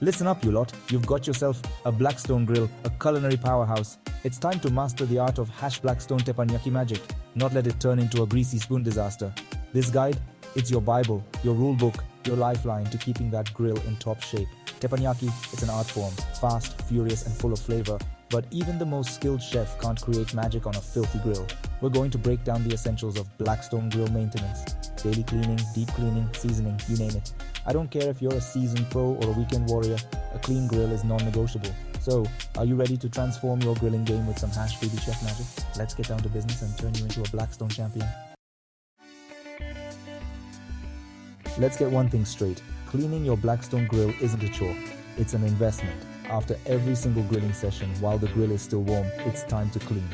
Listen up, you lot. You've got yourself a Blackstone grill, a culinary powerhouse. It's time to master the art of Blackstone Teppanyaki magic, not let it turn into a greasy spoon disaster. This guide, it's your Bible, your rule book, your lifeline to keeping that grill in top shape. Teppanyaki, it's an art form, fast, furious, and full of flavor. But even the most skilled chef can't create magic on a filthy grill. We're going to break down the essentials of Blackstone grill maintenance. Daily cleaning, deep cleaning, seasoning, you name it. I don't care if you're a seasoned pro or a weekend warrior, a clean grill is non-negotiable. So, are you ready to transform your grilling game with some PhoebeChef magic? Let's get down to business and turn you into a Blackstone champion. Let's get one thing straight. Cleaning your Blackstone grill isn't a chore, it's an investment. After every single grilling session, while the grill is still warm, it's time to clean.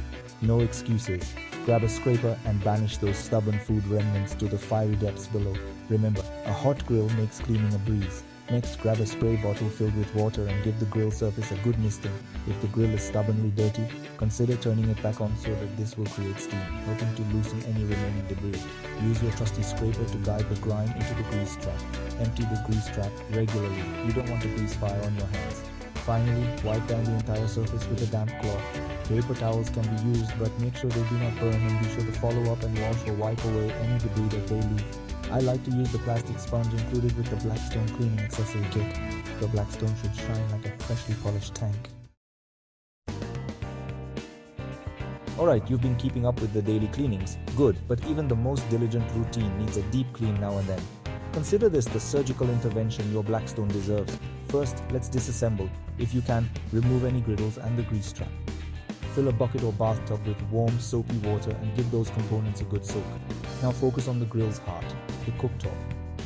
No excuses. Grab a scraper and banish those stubborn food remnants to the fiery depths below. Remember, a hot grill makes cleaning a breeze. Next, grab a spray bottle filled with water and give the grill surface a good misting. If the grill is stubbornly dirty, consider turning it back on so that this will create steam, helping to loosen any remaining debris. Use your trusty scraper to guide the grime into the grease trap. Empty the grease trap regularly. You don't want a grease fire on your hands. Finally, wipe down the entire surface with a damp cloth. Paper towels can be used, but make sure they do not burn and be sure to follow up and wash or wipe away any debris that they leave. I like to use the plastic sponge included with the Blackstone cleaning accessory kit. The Blackstone should shine like a freshly polished tank. Alright, you've been keeping up with the daily cleanings. Good, but even the most diligent routine needs a deep clean now and then. Consider this the surgical intervention your Blackstone deserves. First, let's disassemble. If you can, remove any griddles and the grease trap. Fill a bucket or bathtub with warm, soapy water and give those components a good soak. Now focus on the grill's heart, the cooktop.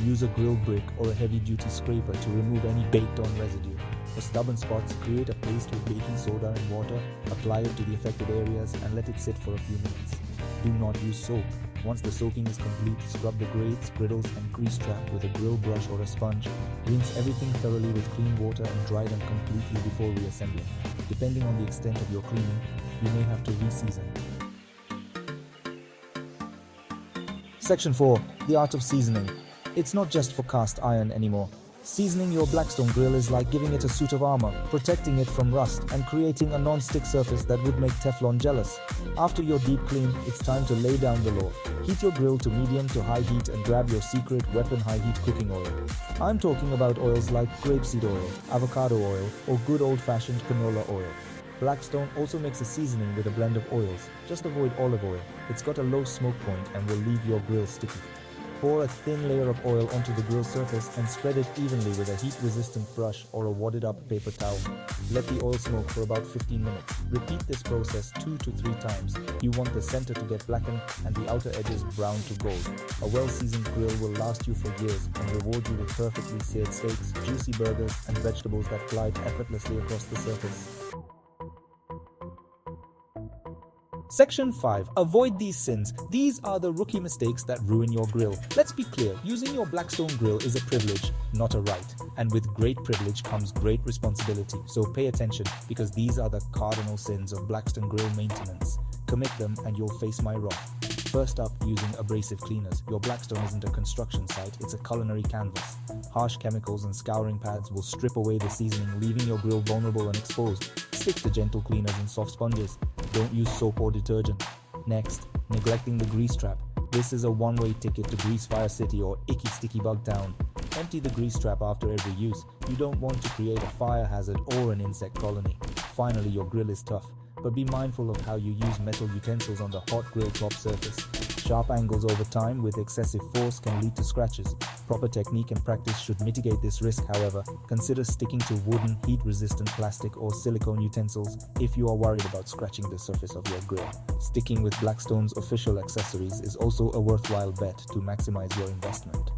Use a grill brick or a heavy-duty scraper to remove any baked-on residue. For stubborn spots, create a paste with baking soda and water, apply it to the affected areas and let it sit for a few minutes. Do not use soap. Once the soaking is complete, scrub the grates, griddles and grease trap with a grill brush or a sponge. Rinse everything thoroughly with clean water and dry them completely before reassembling. Depending on the extent of your cleaning, you may have to re-season. Section 4. The art of seasoning. It's not just for cast iron anymore. Seasoning your Blackstone grill is like giving it a suit of armor, protecting it from rust and creating a non-stick surface that would make Teflon jealous. After your deep clean, it's time to lay down the law. Heat your grill to medium to high heat and grab your secret weapon high heat cooking oil. I'm talking about oils like grapeseed oil, avocado oil, or good old-fashioned canola oil. Blackstone also makes a seasoning with a blend of oils. Just avoid olive oil. It's got a low smoke point and will leave your grill sticky. Pour a thin layer of oil onto the grill surface and spread it evenly with a heat-resistant brush or a wadded-up paper towel. Let the oil smoke for about 15 minutes. Repeat this process 2 to 3 times. You want the center to get blackened and the outer edges brown to gold. A well-seasoned grill will last you for years and reward you with perfectly seared steaks, juicy burgers, and vegetables that glide effortlessly across the surface. Section 5. Avoid these sins. These are the rookie mistakes that ruin your grill. Let's be clear, using your Blackstone grill is a privilege, not a right. And with great privilege comes great responsibility. So pay attention, because these are the cardinal sins of Blackstone grill maintenance. Commit them and you'll face my wrath. First up, using abrasive cleaners. Your Blackstone isn't a construction site, it's a culinary canvas. Harsh chemicals and scouring pads will strip away the seasoning, leaving your grill vulnerable and exposed. Stick to gentle cleaners and soft sponges. Don't use soap or detergent. Next, neglecting the grease trap. This is a one-way ticket to Grease Fire City or Icky Sticky Bug Town. Empty the grease trap after every use. You don't want to create a fire hazard or an insect colony. Finally, your grill is tough, but be mindful of how you use metal utensils on the hot grill top surface. Sharp angles over time with excessive force can lead to scratches. Proper technique and practice should mitigate this risk, however. Consider sticking to wooden, heat-resistant plastic or silicone utensils if you are worried about scratching the surface of your grill. Sticking with Blackstone's official accessories is also a worthwhile bet to maximize your investment.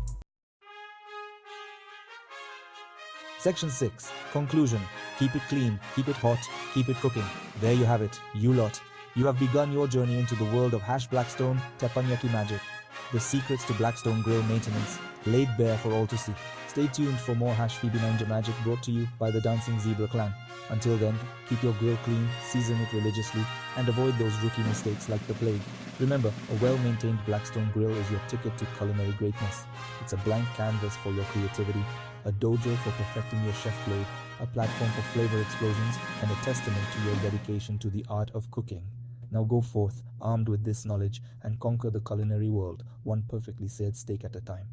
Section 6. Conclusion. Keep it clean, keep it hot, keep it cooking. There you have it, you lot. You have begun your journey into the world of Blackstone Teppanyaki magic. The secrets to Blackstone grill maintenance laid bare for all to see. Stay tuned for more Phoebe Ninja magic brought to you by the Dancing Zebra Clan. Until then, keep your grill clean, season it religiously, and avoid those rookie mistakes like the plague. Remember, a well-maintained Blackstone grill is your ticket to culinary greatness. It's a blank canvas for your creativity, a dojo for perfecting your chef blade, a platform for flavor explosions, and a testament to your dedication to the art of cooking. Now go forth, armed with this knowledge, and conquer the culinary world, one perfectly seared steak at a time.